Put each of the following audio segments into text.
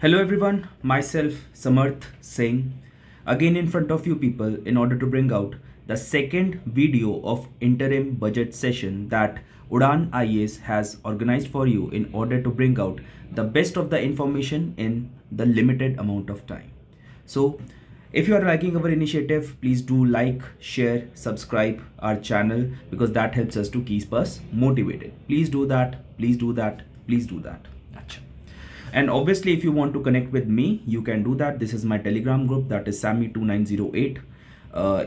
Hello everyone, myself Samarth Singh, again in front of you people in order to bring out the second video of interim budget session that Udan IAS has organized for you in order to bring out the best of the information in the limited amount of time. So if you are liking our initiative, please do like, share, subscribe our channel because that helps us to keep us motivated. Please do that, please do that, please do that. Achha. And obviously, if you want to connect with me, you can do that. This is my Telegram group, that is Sammy2908.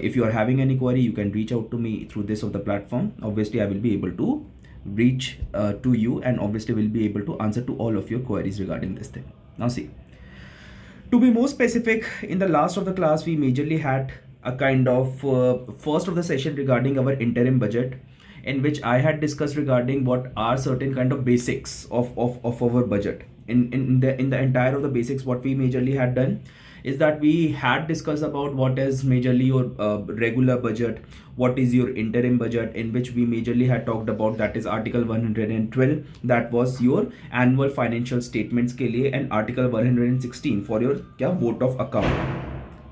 If you are having any query, you can reach out to me through this of the platform. Obviously, I will be able to reach to you and obviously will be able to answer to all of your queries regarding this thing. Now see, to be more specific, in the last of the class, we majorly had a kind of first of the session regarding our interim budget, in which I had discussed regarding what are certain kind of basics of our budget. In the entire of the basics, what we majorly had done is that we had discussed about what is majorly your regular budget, what is your interim budget, in which we majorly had talked about, that is article 112, that was your annual financial statements के लिए, and article 116 for your क्या vote of account.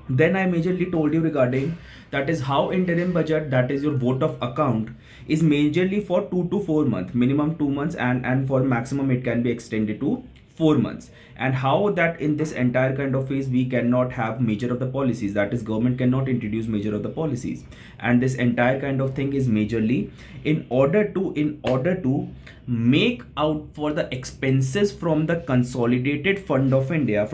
Then I majorly told you regarding that is how interim budget, that is your vote of account, is majorly for 2 to 4 months, minimum 2 months, and for maximum it can be extended to 4 months. And how that in this entire kind of phase we cannot have measure of the policies, that is government cannot introduce measure of the policies, and this entire kind of thing is majorly in order to make out for the expenses from the consolidated fund of India,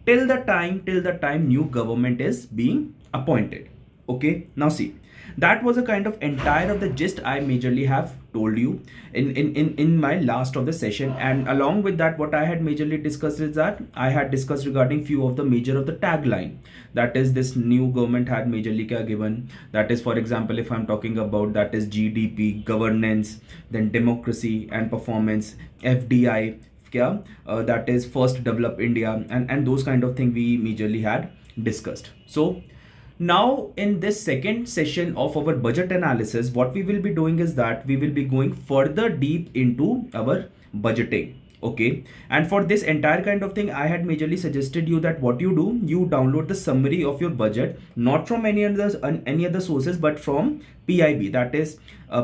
till the time new government is being appointed. Okay, now see, that was a kind of entire of the gist I majorly have told you in my last of the session. And along with that, what I had majorly discussed is that I had discussed regarding few of the major of the tagline, that is this new government had majorly kya given, that is, for example, if I'm talking about, that is GDP, governance, then democracy and performance, FDI, that is first develop India, and those kind of thing we majorly had discussed. So now in this second session of our budget analysis, what we will be doing is that we will be going further deep into our budgeting. Okay, and for this entire kind of thing, I had majorly suggested you that what you do, you download the summary of your budget, not from any other sources, but from PIB, that is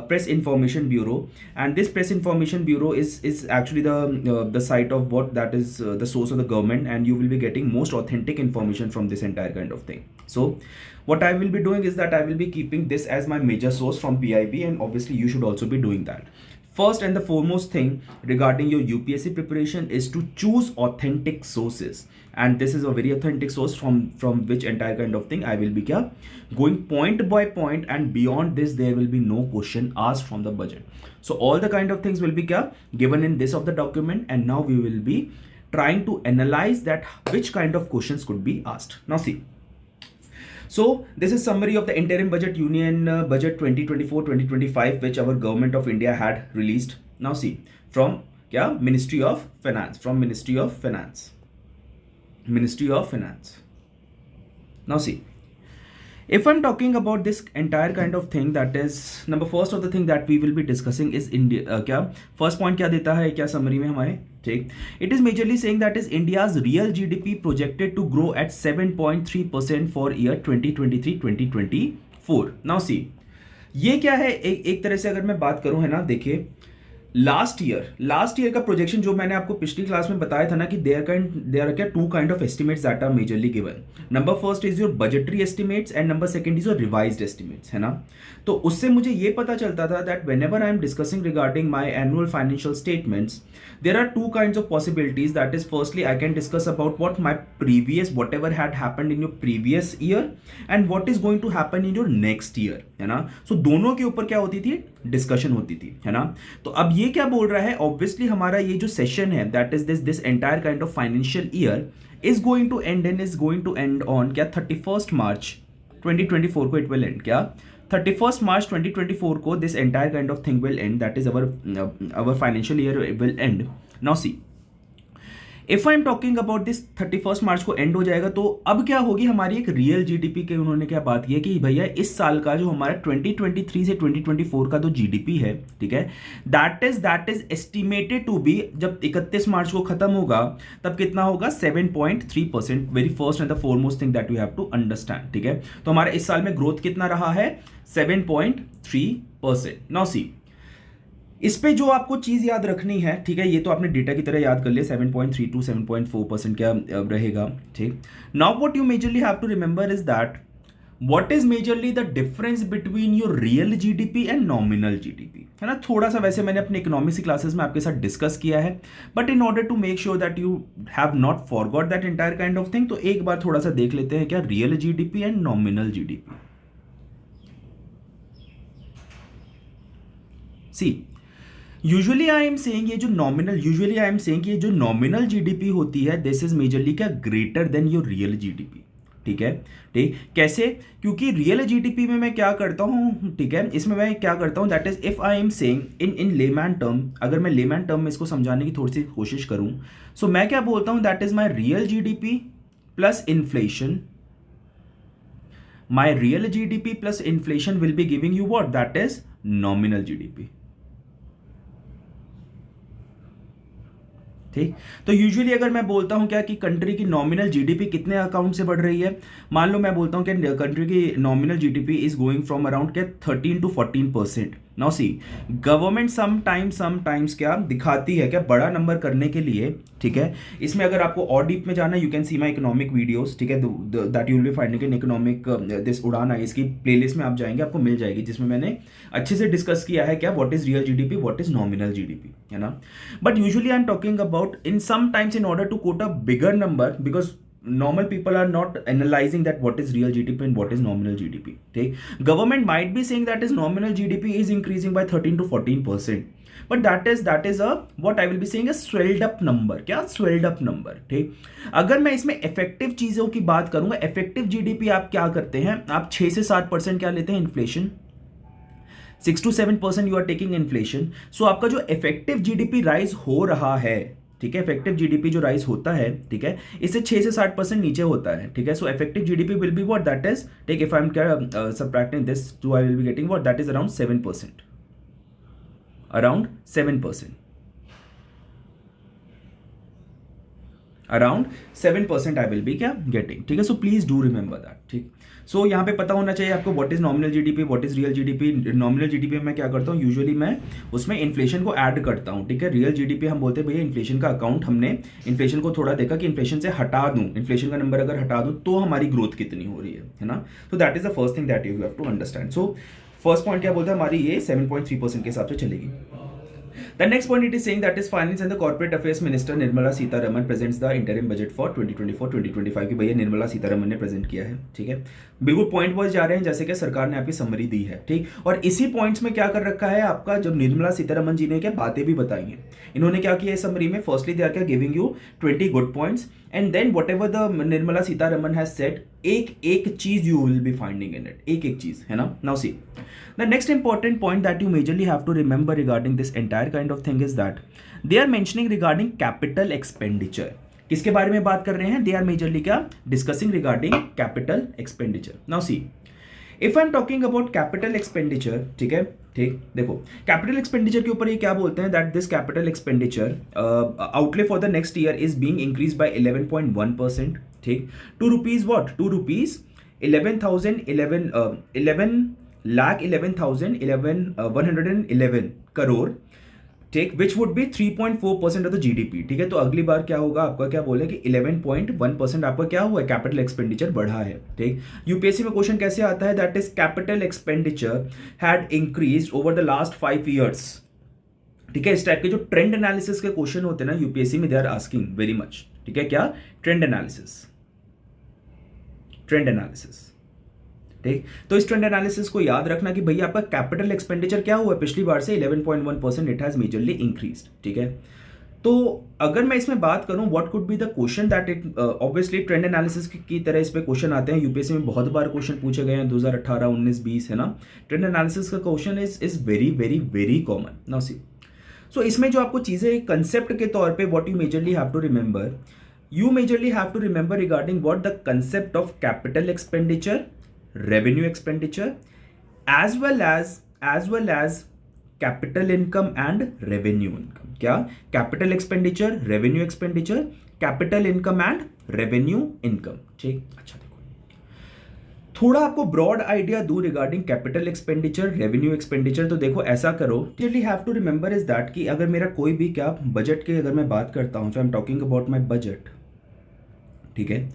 Press Information Bureau. And this Press Information Bureau is actually the site of what, that is the source of the government, and you will be getting most authentic information from this entire kind of thing. So what I will be doing is that I will be keeping this as my major source from PIB, and obviously you should also be doing that. First and the foremost thing regarding your UPSC preparation is to choose authentic sources, and this is a very authentic source from which entire kind of thing I will be going point by point, and beyond this there will be no question asked from the budget. So all the kind of things will be given in this of the document, and now we will be trying to analyze that which kind of questions could be asked. Now see, so this is summary of the interim budget, union budget 2024-2025, which our government of India had released. Now see, from Ministry of Finance, Ministry of Finance. Now see, if I'm talking about this entire kind of thing, that is number first of the thing that we will be discussing is India. First point क्या देता है क्या summary में हमारे, ठीक, it is majorly saying that is India's real GDP projected to grow at 7.3% for year 2023-2024. Now see, ये क्या है, एक तरह से अगर मैं बात करूं, है ना, देखिए लास्ट ईयर का प्रोजेक्शन जो मैंने आपको पिछली क्लास में बताया था ना कि देयर आर क्या two kind of estimates that are majorly given. Number first is your budgetary estimates and number second is your revised estimates, है ना. तो उससे मुझे ये पता चलता था that whenever I am discussing regarding my annual financial statements, there are two kinds of possibilities. That is, firstly, I can discuss about what my previous, whatever had happened in your previous year, and what is going to happen in your next year, है ना. So दोनों के ऊपर क्या होती थी, discussion होती थी, है ना. तो अब ये क्या बोल रहा है, ऑब्वियसली हमारा ये जो सेशन है, that is this entire kind of financial year is going to end on क्या 31st March 2024 को it will end, क्या 31st March 2024 को this entire kind of thing will end, that is our financial year will end. Now see, if I am talking about this 31 मार्च को and हो जाएगा, तो अब क्या होगी हमारी एक रियल जीडीपी के उन्होंने क्या बात की है कि भैया इस साल का जो हमारा 2023 से 2024 का जो जीडीपी है, ठीक है, that is estimated to be, जब 31 मार्च को खत्म होगा तब कितना होगा 7.3%। Very first and the foremost thing that you have to understand, ठीक है। तो हमारा इस साल में ग्रोथ कितना रहा है 7.3%। नाउ सी, इस पे जो आपको चीज याद रखनी है, ठीक है, ये तो आपने डेटा की तरह याद कर लिया 7.3 टू 7.4% क्या रहेगा, ठीक। Now what you majorly have to remember is that what is majorly the difference between your real GDP and nominal GDP, है ना। थोड़ा सा वैसे मैंने अपने इकोनॉमिक्स की क्लासेस में आपके साथ डिस्कस किया है, but in order to make sure that you have not forgot that entire kind of thing, तो एक बार थोड़ा सा देख लेते हैं क्या real GDP and nominal GDP. See, usually I am saying ये जो नॉमिनल जीडीपी होती है, दिस इज मेजरली क्या greater than your real GDP, ठीक है। ठीक, कैसे? क्योंकि रियल जीडीपी में मैं क्या करता हूं, ठीक है, इसमें मैं क्या करता हूं, that is if I am saying in layman term, अगर मैं लेमैन टर्म में इसको समझाने की थोड़ी सी कोशिश करूं, सो मैं क्या बोलता हूं, that is my real GDP plus inflation, my real GDP plus inflation will be giving you what, that is nominal GDP, ठीक। तो यूजुअली अगर मैं बोलता हूं क्या कि कंट्री की नॉमिनल जीडीपी कितने अकाउंट से बढ़ रही है, मान लो मैं बोलता हूं कि कंट्री की nominal GDP is going from around क्या 13 to 14%। Now see, government sometimes क्या दिखाती है क्या बड़ा नंबर करने के लिए, ठीक है। इसमें अगर आपको और डीप में जाना, you can see my economic videos, ठीक है, that you will be finding in economic this उड़ान आईएएस की प्लेलिस्ट में आप जाएंगे, आपको मिल जाएगी, जिसमें मैंने अच्छे से डिस्कस किया है क्या what is real GDP, what is nominal GDP, है ना। But usually I am talking about in sometimes in order to quote a bigger number, because normal people are not analyzing that what is real GDP and what is nominal GDP. Okay? Government might be saying that is nominal GDP is increasing by 13 to 14%. But that is a what I will be saying a swelled up number. क्या swelled up number? ठीक, अगर मैं इसमें effective चीजों की बात करूंगा, effective GDP आप क्या करते हैं, आप 6 से 7% क्या लेते हैं inflation, 6 to 7% you are taking inflation. So आपका जो इफेक्टिव जीडीपी राइज हो रहा है, ठीक है, इफेक्टिव जीडीपी जो राइज होता है, ठीक है, इससे 6 से 7% नीचे होता है, ठीक है। So effective GDP will be what, that is, take if I am subtracting this two, I will be getting what, that is around 7%, around 7% I will be क्या गेटिंग, ठीक है। So please do remember that, ठीक। So यहाँ पे पता होना चाहिए आपको what is nominal GDP, what is real GDP. Nominal GDP में मैं क्या करता हूँ, यूजुअली मैं उसमें इन्फ्लेशन को ऐड करता हूँ, ठीक है। रियल जीडीपी हम बोलते हैं भैया इन्फ्लेशन का अकाउंट, हमने इन्फ्लेशन को थोड़ा देखा कि इन्फ्लेशन से हटा दूं, इन्फ्लेशन का नंबर अगर हटा दूं तो हमारी ग्रोथ कितनी हो रही है ना। तो that is the first thing that you have to understand. So first point क्या बोलते हैं, हमारी ये 7.3% के हिसाब से चलेगी। The next point it is saying that is Finance and the Corporate Affairs Minister Nirmala Sitharaman presents the interim budget for 2024-2025 की भैया निर्मला सीतारमन ने प्रेजेंट किया है, ठीक है। बिल्कुल पॉइंट वाइज जा रहे हैं, जैसे कि सरकार ने आपकी समरी दी है, ठीक। और इसी पॉइंट्स में क्या कर रखा है आपका, जब निर्मला सीतारमन जी ने क्या बातें भी बताई हैं, इन्होंने क्या किया है समरी में, फर्स्टली दे आर क्या giving you 20 good points and then whatever the Nirmala Sitharaman has said, एक चीज you will be finding in it, एक चीज, है ना। Now see, the next important point that you majorly have to remember regarding this entire kind of thing is that they are mentioning regarding capital expenditure. किसके बारे में बात कर रहे हैं, they are majorly क्या discussing regarding capital expenditure. Now see, if I'm talking about capital expenditure, ठीक है, ठीक, देखो कैपिटल एक्सपेंडिचर के ऊपर ये क्या बोलते हैं, that this capital expenditure outlay for the next year is being increase by 11.1%, ठीक, to rupees what, 2 rupees 11,111 crore, ठीक, which would be 3.4% of the GDP, ठीक है। तो अगली बार क्या होगा, आपका क्या बोले कि 11.1% आपका क्या हुआ है, कैपिटल एक्सपेंडिचर बढ़ा है, ठीक। यूपीएससी में क्वेश्चन कैसे आता है, that is capital expenditure had increased over the last 5 years, ठीक है। इस टाइप के जो ट्रेंड एनालिसिस के क्वेश्चन होते हैं ना यूपीएससी में, they are asking very much, ठीक है, क्या ट्रेंड एनालिसिस, ठीक। तो इस ट्रेंड एनालिसिस को याद रखना कि भैया आपका कैपिटल एक्सपेंडिचर क्या हुआ पिछली बार से 11.1%, इट हैज मेजरली इंक्रीज्ड, ठीक है। तो अगर मैं इसमें बात करूं what could be the question that it, obviously trend analysis की तरह इस पे क्वेश्चन आते हैं यूपीएससी में, बहुत बार क्वेश्चन पूछे गए हैं 2018, 19, 20, है ना। ट्रेंड एनालिसिस का question is very very very common. Now see, so इसमें जो आपको चीज़ें कंसेप्ट के तौर पे what you majorly have to remember regarding what the concept of capital expenditure, revenue expenditure, as well as capital income and revenue income. क्या? Capital expenditure, revenue expenditure, capital income and revenue income. ठीक. अच्छा, थोड़ा आपको broad idea दूं regarding capital expenditure, revenue expenditure. तो देखो ऐसा करो, really have to remember is that कि अगर मेरा कोई भी क्या बजट की अगर मैं बात करता हूं, I am talking about my budget. ठीक है.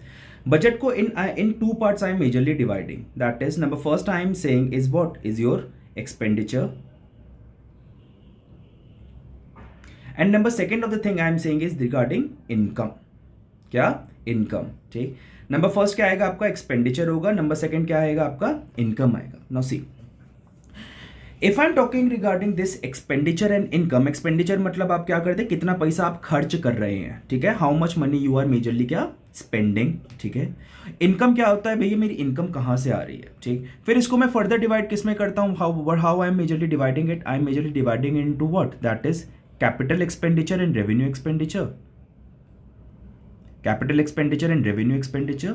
बजट को in two parts I am majorly dividing. That is number first I am saying is what is your expenditure, and number second of the thing I am saying is regarding income. क्या? Income. ठीक. Number first क्या आएगा आपका? Expenditure होगा. Number second क्या आएगा आपका? Income आएगा. Now see, if I am talking regarding this expenditure and income. Expenditure मतलब आप क्या करते हैं, कितना पैसा आप खर्च कर रहे हैं. ठीक है. How much money you are majorly क्या स्पेंडिंग. ठीक है. इनकम क्या होता है भैया, मेरी इनकम कहां से आ रही है. ठीक. फिर इसको मैं फर्दर डिवाइड किस में करता हूं, how I am majorly dividing it. I am majorly dividing into what, that is capital expenditure and revenue expenditure. Capital expenditure and revenue expenditure,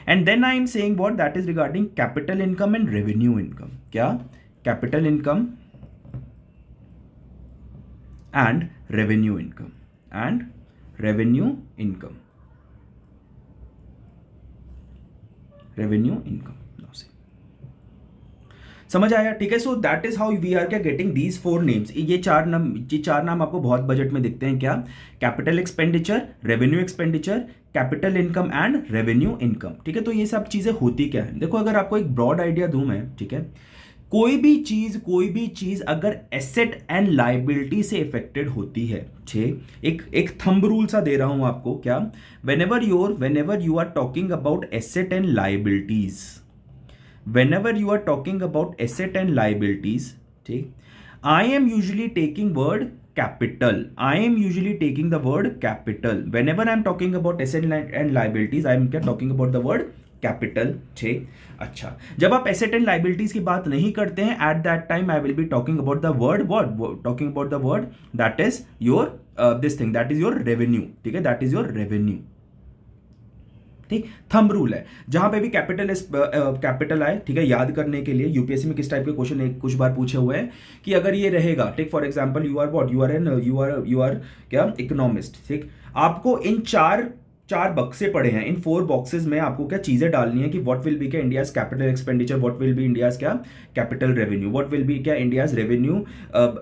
and then I am saying what, that is regarding capital income and revenue income. क्या? Capital income and revenue income and revenue income. Now see, समझ आया. ठीक है. So that is how we are क्या getting these four names. ये चार नाम आपको बहुत बजट में दिखते हैं. क्या? Capital expenditure, revenue expenditure, capital income and revenue income. ठीक है. तो ये सब चीजें होती क्या है, देखो अगर आपको एक ब्रॉड आइडिया दूं मैं. ठीक है. कोई भी चीज अगर एसेट एंड लाइबिलिटी से इफेक्टेड होती है. एक थंब रूल सा दे रहा हूं आपको. क्या? Whenever you are talking about asset and liabilities, whenever you are talking about asset and liabilities, ठीक, I am usually taking word capital. I am usually taking the word capital. Whenever I am talking about asset and liabilities, I am talking about the word capital. ठीक. अच्छा, जब आप asset and liabilities की बात नहीं करते हैं, at that time I will be talking about the word what? Talking about the word that is your this thing, that is your revenue. ठीक है, that is your revenue. ठीक. Thumb rule है. जहां पे भी कैपिटल आए, ठीक है, याद करने के लिए यूपीएससी में किस टाइप के क्वेश्चन कुछ बार पूछे हुए हैं कि अगर ये रहेगा, take for example you are क्या इकोनॉमिस्ट. ठीक. आपको इन चार बक्से पड़े हैं. इन 4 बॉक्सेस में आपको क्या चीजें डालनी है कि व्हाट विल बी क्या India's capital expenditure, what will be India's क्या capital revenue, what will be क्या India's revenue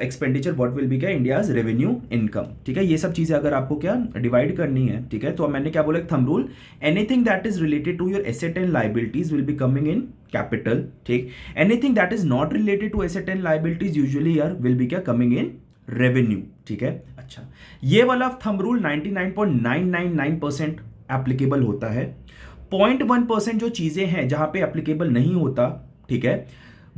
expenditure, what will be क्या इंडियाज रेवेन्यू इनकम. ठीक है. ये सब चीजें अगर आपको क्या डिवाइड करनी है. ठीक है. तो मैंने क्या बोला, thumb rule, anything that is related to your asset and liabilities will be coming in capital. ठीक. Anything that is not related to asset and liabilities usually यार विल बी क्या कमिंग इन रेवेन्यू. ठीक है. अच्छा, ये वाला thumb rule 99.999% applicable होता है. 0.1% जो चीजें हैं जहां पे एप्लीकेबल नहीं होता, ठीक है,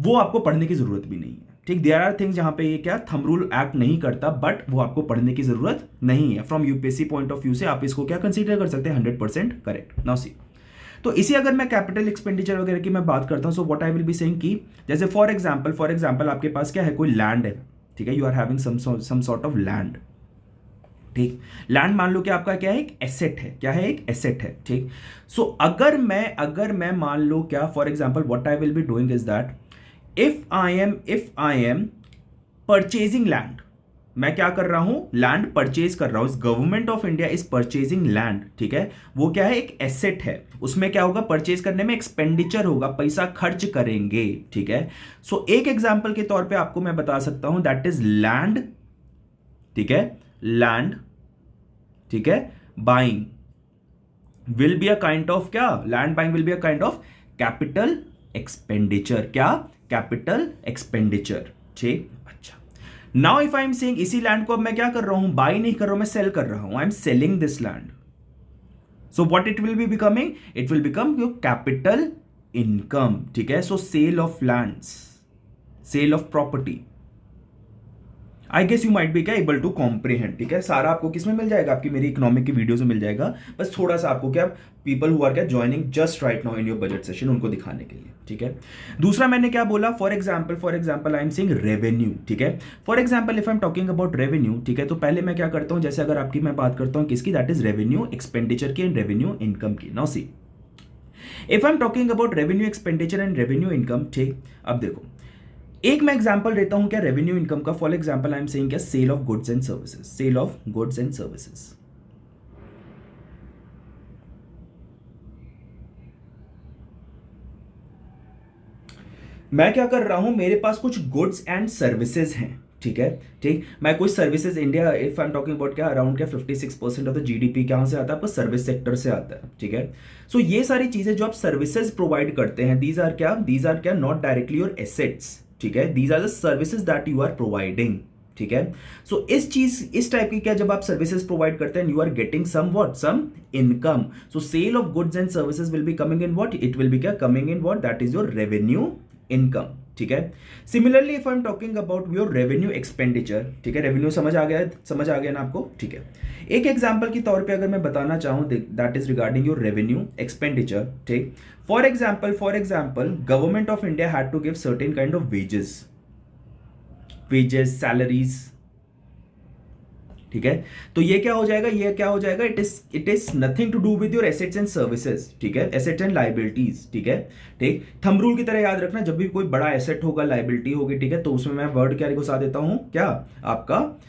वो आपको पढ़ने की जरूरत भी नहीं है. ठीक. देयर आर थिंग्स जहां पे ये क्या थंब रूल एक्ट नहीं करता, बट वो आपको पढ़ने की जरूरत नहीं है. From UPSC point of view से आप इसको क्या कंसीडर कर सकते हैं 100% करेक्ट. नाउ सी, तो इसी अगर मैं कैपिटल एक्सपेंडिचर वगैरह की मैं बात करता हूं, so what I will be saying कि जैसे फॉर एग्जांपल आपके पास क्या है, कोई लैंड है. ठीक है. You are having some sort of land. ठीक. लैंड मान लो कि आपका क्या है, एक एसेट है. क्या है? एक एसेट है. ठीक. सो अगर मैं मान लो क्या for example what I will be doing is that if I M purchasing land, मैं क्या कर रहा हूं, लैंड परचेज कर रहा हूं. Government of India is purchasing land. ठीक है. वो क्या है, एक एसेट है. उसमें क्या होगा, परचेज करने में एक्सपेंडिचर होगा, पैसा खर्च करेंगे. ठीक है. सो एक एग्जांपल के तौर पे आपको मैं बता सकता हूं, दैट इज लैंड. ठीक है. लैंड. ठीक है. Buying will be a kind of क्या, land buying will be a kind of capital expenditure. क्या? Capital expenditure. ठीक. अच्छा, now if I am saying इसी लैंड को अब मैं क्या कर रहा हूं, बाई नहीं कर रहा हूं, मैं सेल कर रहा हूं. I am selling this land. So what it will be becoming, it will become your capital income. ठीक है. So sale of lands, sale of property. I guess you might be क्या एबल टू कॉम्प्रिहेंड, ठीक है। सारा आपको किस में मिल जाएगा, आपकी मेरी इकोनॉमिक की वीडियोस में मिल जाएगा, बस थोड़ा सा आपको क्या पीपल हु आर क्या joining just right now in your budget session उनको दिखाने के लिए, ठीक है। दूसरा मैंने क्या बोला, for example I am saying revenue, ठीक है। For example if I am talking about revenue, ठीक है, तो पहले मैं क्या करता हूं, जैसे अगर आपकी मैं बात करता हूं किसकी, दैट इज रेवेन्यू एक्सपेंडिचर की एंड रेवेन्यू इनकम की। Now see if I am talking about revenue expenditure and revenue income, ठीक। अब देखो एक मैं एग्जांपल देता हूं क्या रेवेन्यू इनकम का, for example I am saying क्या sale of goods and services, sale of goods and services. मैं क्या कर रहा हूं, मेरे पास कुछ गुड्स एंड सर्विसेज हैं, ठीक है, ठीक। मैं कुछ services India if I am talking about क्या अराउंड क्या 56% ऑफ द जीडीपी कहां से आता है, आपका सर्विस सेक्टर से आता है, ठीक है। सो ये सारी चीजें जो आप सर्विसेज प्रोवाइड करते हैं, दीज आर क्या नॉट डायरेक्टली योर एसेट्स, ठीक है, these are the services that you are providing, ठीक है। सो इस टाइप की क्या जब आप सर्विसेज प्रोवाइड करते हैं, you are getting some income. So sale of goods and services will be coming in what, it will be क्या coming in what, that is your revenue income, ठीक है। Similarly if I am talking about your revenue expenditure, ठीक है, revenue समझ आ गया ना आपको, ठीक है। एक एग्जांपल के तौर पे अगर मैं बताना चाहूं that is regarding your revenue expenditure, ठीक। For example government of India had to give certain kind of wages salaries, ठीक है। तो ये क्या हो जाएगा, it is nothing to do with your assets and services, ठीक है, एसेट्स एंड लाइबिलिटीज, ठीक है, ठीक। थंब रूल की तरह याद रखना, जब भी कोई बड़ा एसेट होगा लाइबिलिटी होगी, ठीक है, तो उसमें मैं वर्ड क्या घुसा देता हूं, क्या आपका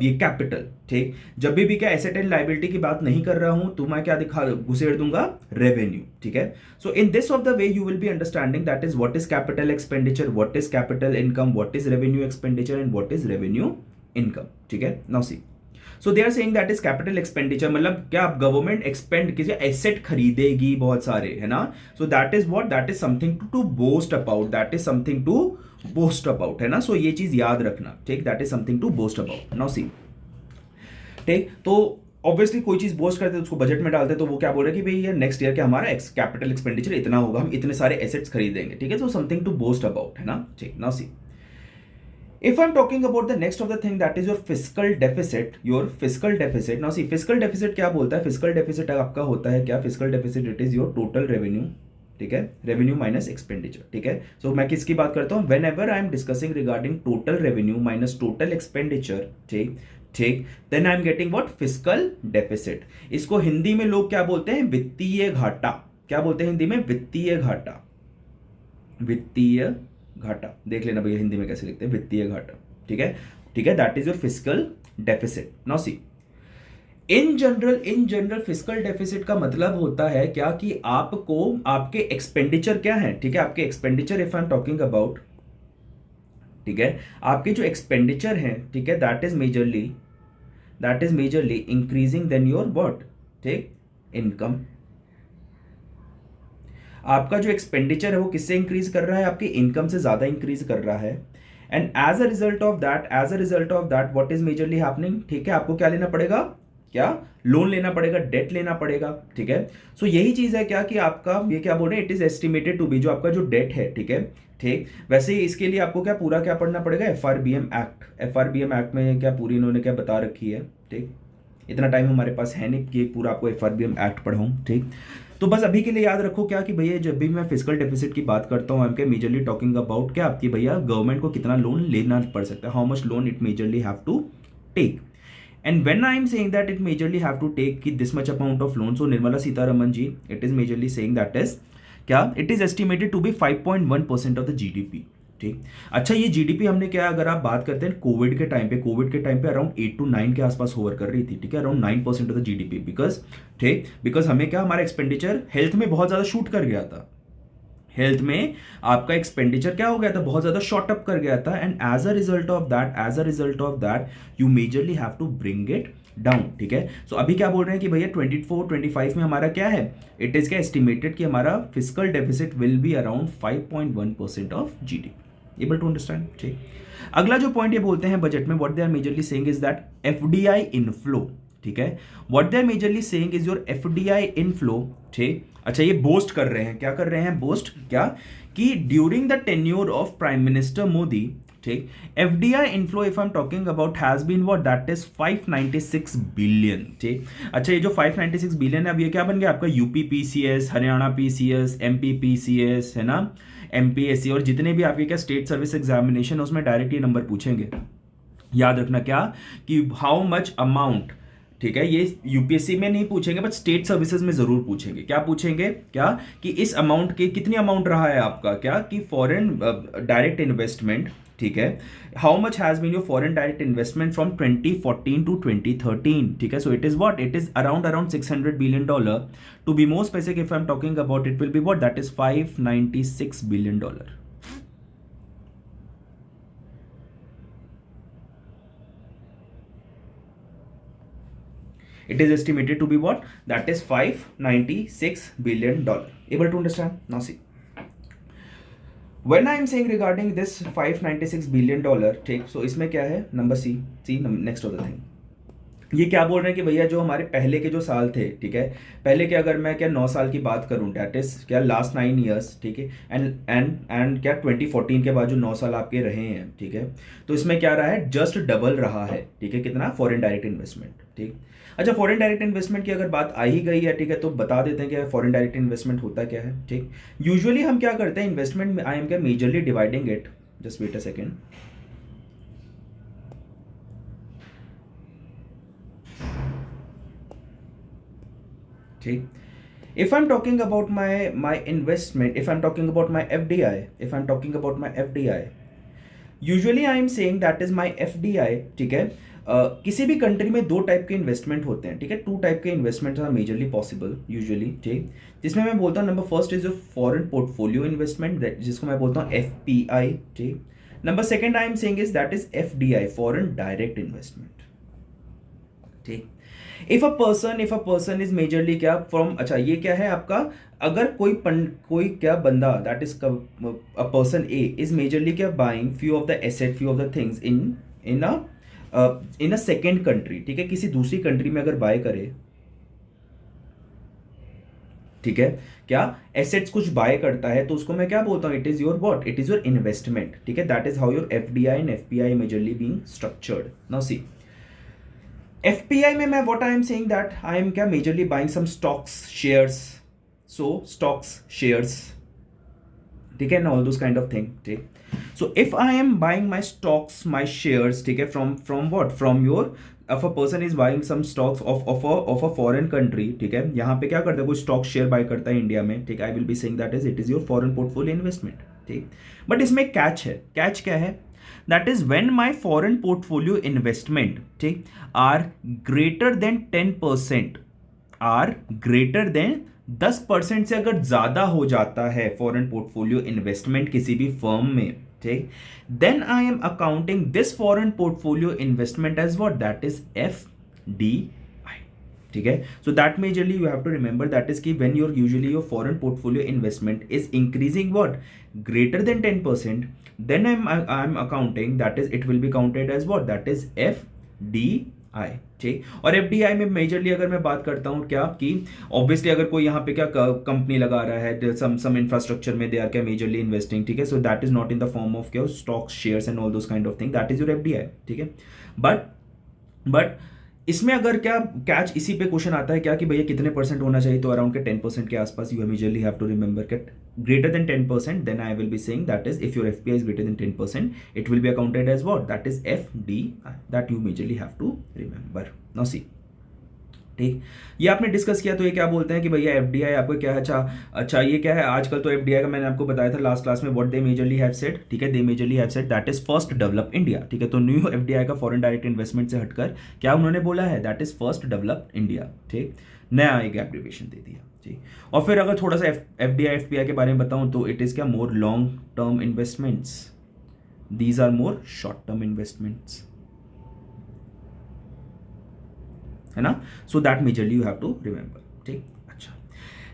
ये कैपिटल, ठीक। जब भी क्या एसेट एंड लाइबिलिटी की बात नहीं कर रहा हूं तो मैं क्या घुसेड़ दूंगा, रेवेन्यू, ठीक है। So in this of the way you will be understanding that is what is capital expenditure, what is capital income, what is revenue expenditure and what is revenue income, ठीक है। Now see so they are saying that is capital expenditure, मतलब क्या आप government expand किसी asset खरीदेगी बहुत सारे, है ना। So that is what, that is something to boast about, that is something to boast about, है ना। सो ये चीज याद रखना, ठीक, that is something to boast about. Now see ठीक, तो ऑब्वियसली कोई चीज बोस्ट करते हैं उसको बजट में डालते हैं, तो वो क्या बोल रहे हैं कि भाई ये नेक्स्ट ईयर क्या हमारा कैपिटल एक्सपेंडिचर इतना होगा, हम इतने सारे एसेट्स खरीदेंगे, ठीक है। So something to boast about, है ना, ठीक। Now see if I'm talking about the next of the thing that is your fiscal deficit, now see fiscal deficit क्या बोलता है, fiscal deficit आपका होता है क्या, fiscal deficit it is your total revenue, ठीक है, revenue minus expenditure, ठीक है। so मैं किसकी बात करता हूँ, whenever I am discussing regarding total revenue minus total expenditure, ठीक ठीक, then I am getting what, fiscal deficit। इसको हिंदी में लोग क्या बोलते हैं, वित्तीय घाटा, क्या बोलते हैं हिंदी में, वित्तीय घाटा, वित्तीय घाटा, देख लेना भैया हिंदी में कैसे लिखते हैं, वित्तीय घाटा, ठीक है, ठीक है, that is your fiscal deficit. Now see in general fiscal deficit का मतलब होता है क्या कि आपको आपके एक्सपेंडिचर क्या है, ठीक है, आपके expenditure if I am talking about, ठीक है, आपके जो एक्सपेंडिचर हैं, ठीक है, that is majorly increasing then your what, ठीक, इनकम। आपका जो एक्सपेंडिचर है वो किससे इंक्रीज कर रहा है, आपकी इनकम से ज्यादा इंक्रीज कर रहा है, and as a result of that what is majorly happening, ठीक है, आपको क्या लेना पड़ेगा, क्या लोन लेना पड़ेगा, डेट लेना पड़ेगा, ठीक है। सो यही चीज है क्या कि आपका ये क्या बोल रहे हैं, it is estimated to be, जो आपका जो डेट है, ठीक है, ठीक। वैसे ही इसके लिए आपको क्या पूरा क्या पढ़ना पड़ेगा, एफआरबीएम एक्ट में क्या पूरी इन्होंने क्या बता रखी है, ठीक। इतना टाइम हमारे पास है नहीं कि पूरा आपको एफआरबीएम एक्ट पढ़ाऊं, ठीक। तो बस अभी के लिए याद रखो क्या कि भैया जब भी मैं फिजिकल डेफिसिट की बात करता हूँ, आई एम मेजरली टॉकिंग अबाउट क्या आपकी भैया गवर्नमेंट को कितना लोन लेना पड़ सकता है, how much loan it majorly have to take, and when I am saying that it majorly have to take कि this much amount of loan, so Nirmala Sitharaman ji it is majorly saying that is क्या, it is estimated to be 5.1% of the GDP, ठीक। अच्छा ये GDP हमने क्या, अगर आप बात करते हैं कोविड के टाइम पे अराउंड 8 to 9 के आसपास होवर कर रही थी, ठीक है, around 9% of the GDP, because हमें क्या हमारा एक्सपेंडिचर हेल्थ में बहुत ज्यादा शूट कर गया था, हेल्थ में आपका एक्सपेंडिचर क्या हो गया था, बहुत ज्यादा शॉर्ट अप कर गया था, and as a result of that you majorly have to bring it down, ठीक है। सो अभी क्या बोल रहे हैं कि भैया 24-25 में हमारा क्या है, इट इज क्या एस्टिमेटेड कि हमारा physical deficit will be around 5.1% of GDP, able to understand, ठीक। अगला जो पॉइंट ये बोलते हैं बजट में, what they are majorly saying is that FDI inflow, ठीक है, what they are majorly saying is your FDI inflow, ठीक। अच्छा ये बोस्ट कर रहे हैं, क्या कर रहे हैं, बोस्ट क्या कि during the tenure of prime minister Modi, ठीक। FDI inflow if I am talking about has been what, that is 596 billion, ठीक। अच्छा, ये जो 596 बिलियन है, अब ये क्या बन गया आपका UP PCS, Haryana PCS, MP PCS, है ना, एमपीएससी, और जितने भी आपके क्या स्टेट सर्विस एग्जामिनेशन, उसमें डायरेक्ट ये नंबर पूछेंगे। याद रखना क्या, कि हाउ मच अमाउंट, ठीक है, ये यूपीएससी में नहीं पूछेंगे बट स्टेट सर्विसेज में जरूर पूछेंगे। क्या पूछेंगे, क्या कि इस अमाउंट के कितनी अमाउंट रहा है आपका, क्या कि फॉरेन डायरेक्ट इन्वेस्टमेंट, ठीक है, how much has been your foreign direct investment from 2014 to 2013, ठीक है। So it is what, it is around $600 billion. To be more specific if I am talking about, it will be what, that is $596 billion. It is estimated to be what? That is $596 billion. Able to understand? Now see. When I am saying regarding this $596 billion, ठीक, so इसमें क्या है, number see, next of the thing. ये क्या बोल रहे हैं कि भैया जो हमारे पहले के जो साल थे, ठीक है, पहले के अगर मैं क्या 9 साल की बात करूं, डेट इज क्या लास्ट 9 ईयर्स, ठीक है, एंड क्या 2014 के बाद जो 9 साल आपके रहे हैं, ठीक है, तो इसमें क्या रहा है, जस्ट डबल रहा है, ठीक है, कितना, फॉरेन डायरेक्ट इन्वेस्टमेंट, ठीक। अच्छा, फॉरेन डायरेक्ट इन्वेस्टमेंट की अगर बात आ ही गई है, ठीक है, तो बता देते हैं कि फॉरेन डायरेक्ट इन्वेस्टमेंट होता क्या है, ठीक। यूजुअली हम क्या करते हैं इन्वेस्टमेंट में, आई एम क्या majorly dividing it, just wait a second, ठीक। If I'm talking about my investment, if I'm talking about my FDI, if I'm talking about my FDI, usually I am saying that is my FDI, ठीक है। किसी भी country में 2 type के investment होते हैं, ठीक है, 2 टाइप के investment are majorly possible usually, ठीक, जिसमें मैं बोलता हूँ number first is your foreign portfolio investment, जिसको मैं बोलता हूँ FPI, ठीक। Number second I am saying is that is FDI, foreign direct investment, ठीक। If a person is majorly क्या फ्रॉम, अच्छा ये क्या है आपका, अगर कोई क्या बंदा, that is a person a is majorly क्या buying few of the asset, few of the things in a second country, ठीक है, किसी दूसरी कंट्री में अगर बाय करे, ठीक है, क्या एसेट्स कुछ बाय करता है, तो उसको मैं क्या बोलता हूं, it is your what, it is your investment, ठीक है, that is how your FDI and FPI majorly being structured. Now see, FPI में मैं what I am saying that I am क्या majorly buying some stocks, shares, so stocks, shares, ठीक है, and all those kind of thing, ठीक। So if I am buying my stocks, my shares, ठीक है, from what, from your, if a person is buying some stocks of a foreign country, ठीक है, यहाँ पे क्या करता है, कोई स्टॉक शेयर बाय करता है इंडिया में, ठीक, I will be saying that is it is your foreign portfolio investment, ठीक। बट इसमें कैच है, कैच क्या है, that is when my foreign portfolio investment, ठीक, are greater than 10%, are greater than 10% से अगर ज्यादा हो जाता है फॉरेन पोर्टफोलियो इन्वेस्टमेंट किसी भी फर्म में, ठीक, then I am accounting this foreign portfolio investment as what, that is FDI, ठीक है। So that majorly you have to remember that is कि when your foreign portfolio investment is increasing what, greater than 10%, then I'm accounting, that is it will be counted as what, that is FDI, ठीक। और FDI में majorly अगर मैं बात करता हूँ क्या, कि ऑब्वियसली अगर कोई यहाँ पे क्या कंपनी लगा रहा है सम इंफ्रास्ट्रक्चर में, दे आर क्या मेजरली इन्वेस्टिंग, ठीक है, so that is not in the form of क्या stocks, shares and all those kind of thing, that is your FDI, ठीक है। बट इसमें अगर क्या कैच, इसी पे क्वेश्चन आता है क्या कि भैया कितने परसेंट होना चाहिए, तो अराउंड के 10% के आसपास, you majorly have to remember that greater than 10%, then I will be saying that is if your FPI is greater than 10%, it will be accounted as what, that is FDI, that you majorly have to remember. Now see, ठीक, ये आपने discuss किया, तो ये क्या बोलते हैं कि भैया FDI आपको क्या है, अच्छा ये क्या है, आजकल तो FDI का मैंने आपको बताया था लास्ट क्लास में, what they majorly have said, ठीक है, they majorly have said that is first develop India, ठीक है। तो न्यू FDI का फॉरेन डायरेक्ट इन्वेस्टमेंट से हटकर क्या उन्होंने बोला है, that is first develop India, ठीक, नया एक एब्रिविएशन दे दिया, ठीक। और फिर अगर थोड़ा सा FDI FPI के बारे में बताऊं, तो इट इज क्या more long term investments, these are more short term investments, है ना। So that majorly you have to remember, ठीक। अच्छा,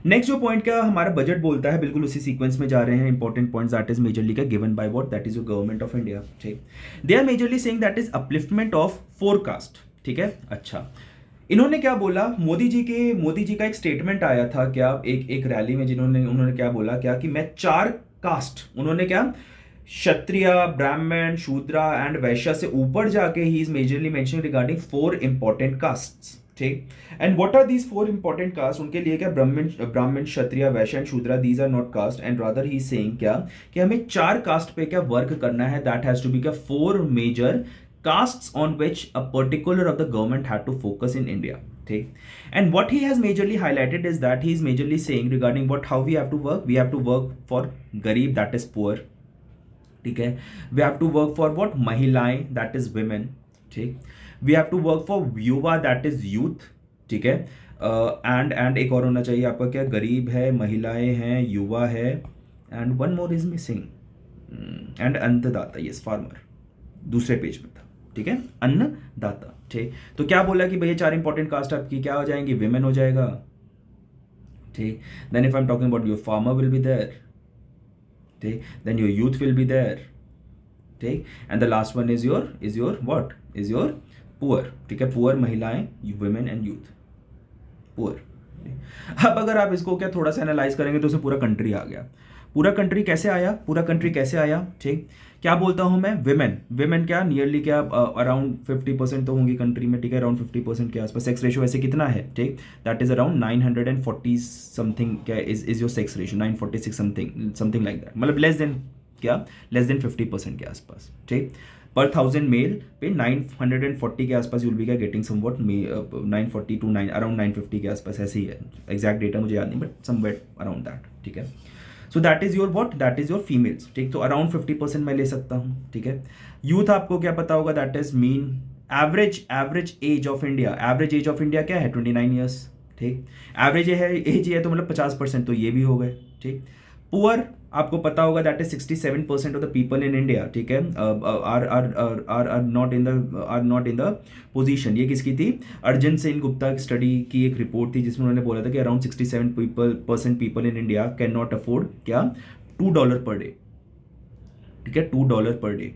नेक्स्ट जो पॉइंट क्या हमारा बजट बोलता है, बिल्कुल उसी सीक्वेंस में जा रहे हैं, important points, that is majorly का given by what, that is your government of India, ठीक। They are majorly saying that is upliftment of forecast, ठीक है। अच्छा, इन्होंने क्या बोला, मोदी जी का एक स्टेटमेंट आया था क्या, एक रैली में, उन्होंने क्या बोला क्या, कि मैं 4 कास्ट, उन्होंने क्या क्षत्रिय, ब्राह्मण, शूद्रा एंड वैश्य से ऊपर जाके he is majorly mentioning regarding 4 important castes, ठीक। And what are these 4 important caste, उनके लिए क्या, Brahmin, Kshatriya, Vaishya and Shudra, these are not caste and rather he saying क्या, कि हमें 4 कास्ट पे क्या वर्क करना है, दैट हैज टू बी क्या 4 major castes on which a particular of the government had to focus in India, ठीक। and what he has majorly highlighted is that he is majorly saying regarding what how we have to work for garib, that is poor, ठीक है। we have to work for what, महिलाएं, that is women, ठीक। we have to work for युवा, that is youth, ठीक है। And एक और होना चाहिए आपका क्या, गरीब है, महिलाएं हैं, युवा है, and one more is missing, and अन्नदाता, यस फार्मर, दूसरे पेज में था, ठीक है, अन्नदाता, ठीक। तो क्या बोला कि भैया 4 इंपॉर्टेंट कास्ट आपकी क्या हो जाएंगी, विमेन हो जाएगा, ठीक। Then if I am talking about your farmer will be there, ठीक। Then your youth will be there, ठीक। And the last one is your what, is your poor, ठीक है। पुअर, महिलाएं, विमेन एंड यूथ, पुअर। अब अगर आप इसको क्या थोड़ा सा एनालाइज करेंगे तो उसे पूरा कंट्री आ गया। पूरा कंट्री कैसे आया, ठीक। क्या बोलता हूं मैं, विमेन क्या नियरली क्या अराउंड 50% तो होंगी कंट्री में, ठीक है, अराउंड 50% के आसपास। सेक्स रेशियो वैसे कितना है, ठीक, दैट इज अराउंड 940 समथिंग, क्या is your sex ratio, 946 something like that, मतलब लेस देन 50% के आसपास, ठीक। पर 1000 मेल पे 940 के आसपास यूल बी क्या गेटिंग समवट 940 टू अराउंड 950 के आसपास, ऐसे ही है, एग्जैक्ट डेटा मुझे याद नहीं, बट समवेट अराउंड दैट, ठीक है। So that is your what, that is your females, ठीक। तो अराउंड 50% मैं ले सकता हूँ, ठीक है। यूथ आपको क्या पता होगा, that is mean average age of India क्या है, 29 ईयर्स, ठीक। एवरेज एज है तो मतलब 50%, तो ये भी हो गए, ठीक। पुअर आपको पता होगा, that is 67% of the people in India, ठीक है, are not in the position. ये किसकी थी, अर्जुन सेन गुप्ता की स्टडी की एक रिपोर्ट थी जिसमें उन्होंने बोला था कि around 67% people in India can not afford क्या, $2 पर डे, ठीक है, $2 पर डे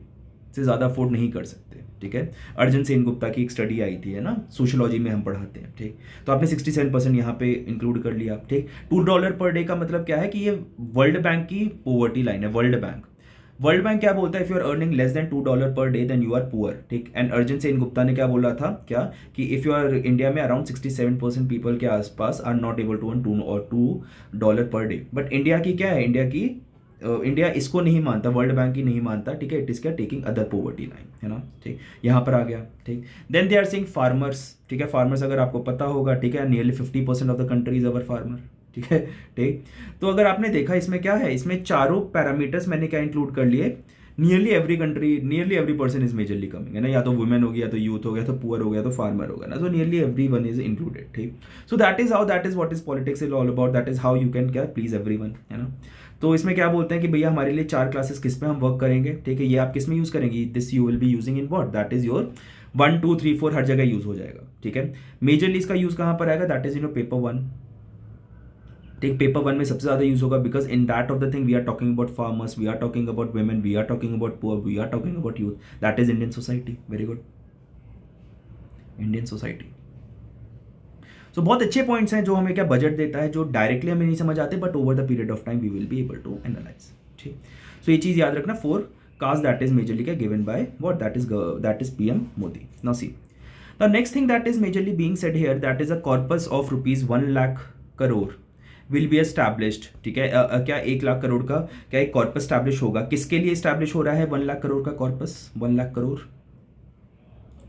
से ज़्यादा अफोर्ड नहीं कर सकते, ठीक है। अर्जुन सेन गुप्ता की एक स्टडी आई थी, है ना, सोशियोलॉजी में हम पढ़ाते हैं, ठीक। तो आपने 67% यहाँ पे इंक्लूड कर लिया, ठीक। $2 पर डे का मतलब क्या है कि ये वर्ल्ड बैंक की पोवर्टी लाइन है। वर्ल्ड बैंक क्या बोलता है, if you are earning less than $2 per day then you are poor, ठीक। एंड अर्जुन सेन गुप्ता ने क्या बोला था, क्या कि इफ यू आर इंडिया में अराउंड 67% पीपल के आसपास are not able to earn $2 per day. But India की क्या है, इंडिया इसको नहीं मानता, वर्ल्ड बैंक की नहीं मानता, ठीक है। इट इज क्या टेकिंग अदर पोवर्टी लाइन, है ना, ठीक। यहाँ पर आ गया, ठीक। Then they are saying farmers, ठीक है। फार्मर्स अगर आपको पता होगा, ठीक है, nearly 50% of the country is our farmer, ठीक है, ठीक। तो अगर आपने देखा इसमें क्या है, इसमें चारों पैरामीटर्स मैंने क्या इंक्लूड कर लिए, nearly every person is majorly coming, है ना, या तो वुमेन हो गया, तो यूथ हो गया, तो पुअर हो गया, तो फार्मर होगा ना, so nearly every one is included, ठीक। So that is what is politics is all about, that is how you can क्या प्लीज एवरी वन, है ना। तो इसमें क्या बोलते हैं कि भैया हमारे लिए 4 क्लासेस किस पे हम वर्क करेंगे, ठीक है। ये आप किस में यूज करेंगे, this you will be using in what, that is your 1 2 3 4 हर जगह यूज हो जाएगा, ठीक है। मेजरली इसका यूज कहाँ पर आएगा, दैट इज पेपर 1, ठीक। पेपर 1 में सबसे ज्यादा यूज होगा, because in that of the thing we are talking about farmers, we are talking about women, we are talking about poor, we are talking about youth, that is Indian society. Very good, Indian society. तो बहुत अच्छे points हैं जो हमें क्या budget देता है, जो डायरेक्टली हमें नहीं समझ आते, but over the period of time we will be able to analyse, ठीक। सो ये चीज याद रखना, 4 कास्ट दैट इज मेजरली क्या given by what, that is PM Modi. Now see the next thing that is majorly being said here, that is a corpus of ₹1 lakh crore will be established, ठीक है। क्या 1 लाख करोड़ का क्या एक कॉर्पस स्टैब्लिश होगा, किसके लिए स्टैब्लिश हो रहा है 1 लाख करोड़ का corpus, 1 lakh crore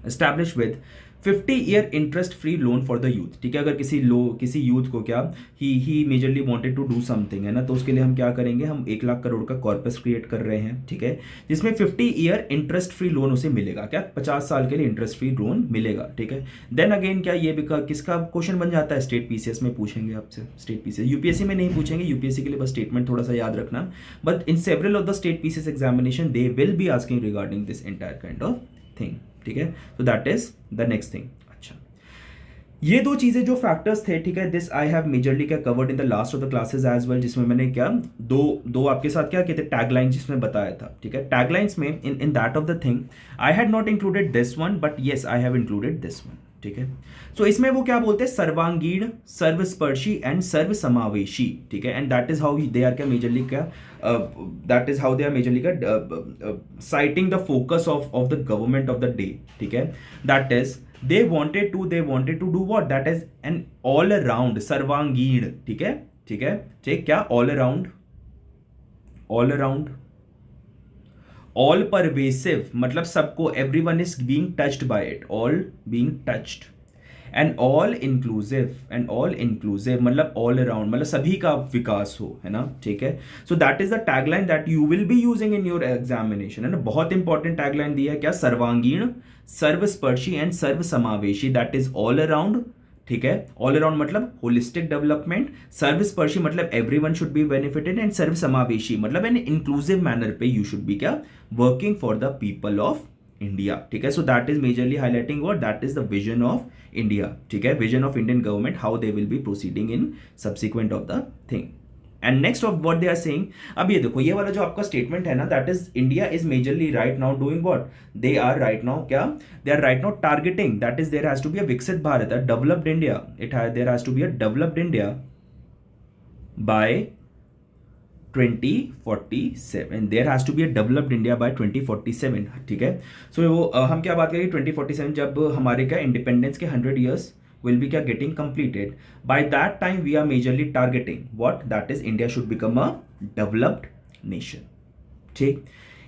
establish with 50-year interest free loan for the youth, ठीक है। अगर किसी यूथ को क्या he majorly wanted to do something, है ना, तो उसके लिए हम क्या करेंगे, हम 1 लाख करोड़ का कॉर्पस क्रिएट कर रहे हैं, ठीक है, जिसमें 50-year इंटरेस्ट फ्री लोन उसे मिलेगा, क्या 50 साल के लिए इंटरेस्ट फ्री लोन मिलेगा, ठीक है। देन अगेन क्या ये किसका क्वेश्चन बन जाता है, स्टेट PCS में पूछेंगे आपसे, स्टेट PCS, UPSC में नहीं पूछेंगे, UPSC के लिए बस स्टेटमेंट थोड़ा सा याद रखना, but in several of the state PCS examination they will be asking regarding this entire kind of thing, ठीक है। तो that is the next thing. अच्छा, ये 2 चीजें जो फैक्टर्स थे, ठीक है, दिस आई हैव मेजरली क्या covered in the last of the classes as well, जिसमें मैंने क्या दो आपके साथ क्या कहते हैं टैगलाइन जिसमें बताया था, ठीक है। टैगलाइंस में इन that of the thing I had not included this one, but yes I have included this one, ठीक है। सो इसमें वो क्या बोलते हैं, सर्वांगीण, सर्वस्पर्शी एंड सर्वसमावेशी, ठीक है। And that is how they are क्या मेजरली क्या, that is how they are majorly क्या citing the focus of the government of the day, ठीक है। that is they wanted to do what, that is an all around सर्वांगीण, ठीक है, ठीक है, ठीक, क्या all around, ऑल परवेसिव मतलब सबको, everyone is being touched by it, all being touched, and all inclusive मतलब ऑल अराउंड मतलब सभी का विकास हो, है ना, ठीक है। So that is the tagline that you will be using in your examination, है ना। बहुत इंपॉर्टेंट टैगलाइन दिया है क्या, सर्वांगीण, सर्वस्पर्शी एंड सर्वसमावेशी, दैट इज ऑल अराउंड, ठीक है। ऑल अराउंड मतलब होलिस्टिक डेवलपमेंट, सर्वस्पर्शी मतलब everyone should be benefited, and सर्वसमावेशी मतलब एन इंक्लूसिव मैनर पे यू शुड बी क्या, working for the people of India, ठीक है। So that is majorly highlighting what, that is the vision of India, ठीक है, vision of Indian government, how they will be proceeding in subsequent of the thing. And next of what they are saying, अब ये देखो ये वाला जो आपका statement है ना, that is India is majorly right now doing what, they are right now क्या, they are right now targeting, that is there has to be a विकसित Bharat, a developed India, there has to be a developed India by 2047, there has to be a developed India by 2047, ठीक है। सो वो हम क्या बात करेंगे 2047, जब हमारे क्या इंडिपेंडेंस के 100 ईयर्स will be क्या getting completed. By that time we are majorly targeting what, that is India should become a developed nation, ठीक।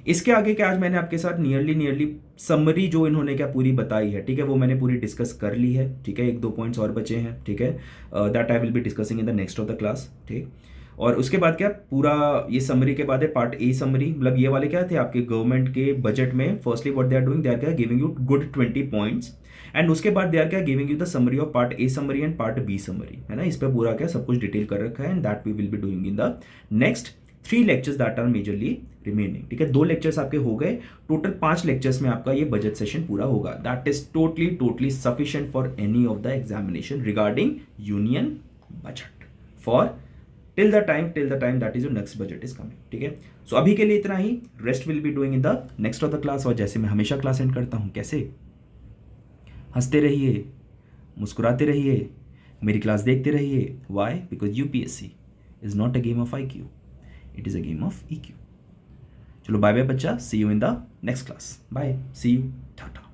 इसके आगे क्या आज मैंने आपके साथ नियरली समरी जो इन्होंने क्या पूरी बताई है, ठीक है, वो मैंने पूरी डिस्कस कर ली है, ठीक है। एक दो पॉइंट्स और बचे हैं, ठीक है, that I will be discussing in the next of the class, ठीक। और उसके बाद क्या पूरा ये समरी के बाद है पार्ट ए समरी, मतलब ये वाले क्या थे आपके गवर्नमेंट के बजट में, firstly what they are doing, they are क्या giving you good 20 points, and उसके बाद दे आर क्या giving you the summary of part A summary and part B summary, है ना। इस पे पूरा क्या सब कुछ डिटेल कर रखा है, and that we will be doing in the next 3 lectures that are majorly remaining, ठीक है। 2 लेक्चर्स आपके हो गए, टोटल 5 लेक्चर्स में आपका ये बजट सेशन पूरा होगा, that is totally sufficient for any of the examination regarding union budget for till the time that is your next budget is coming, ठीक है। सो अभी के लिए इतना ही, rest will be doing in the next of the class. और जैसे मैं हमेशा क्लास एंड करता हूं, कैसे, हंसते रहिए, मुस्कुराते रहिए, मेरी क्लास देखते रहिए, why, because UPSC is not a game of IQ, it is a game of EQ। चलो बाय बाय बच्चा, see you in the next class, bye, see you, Tata.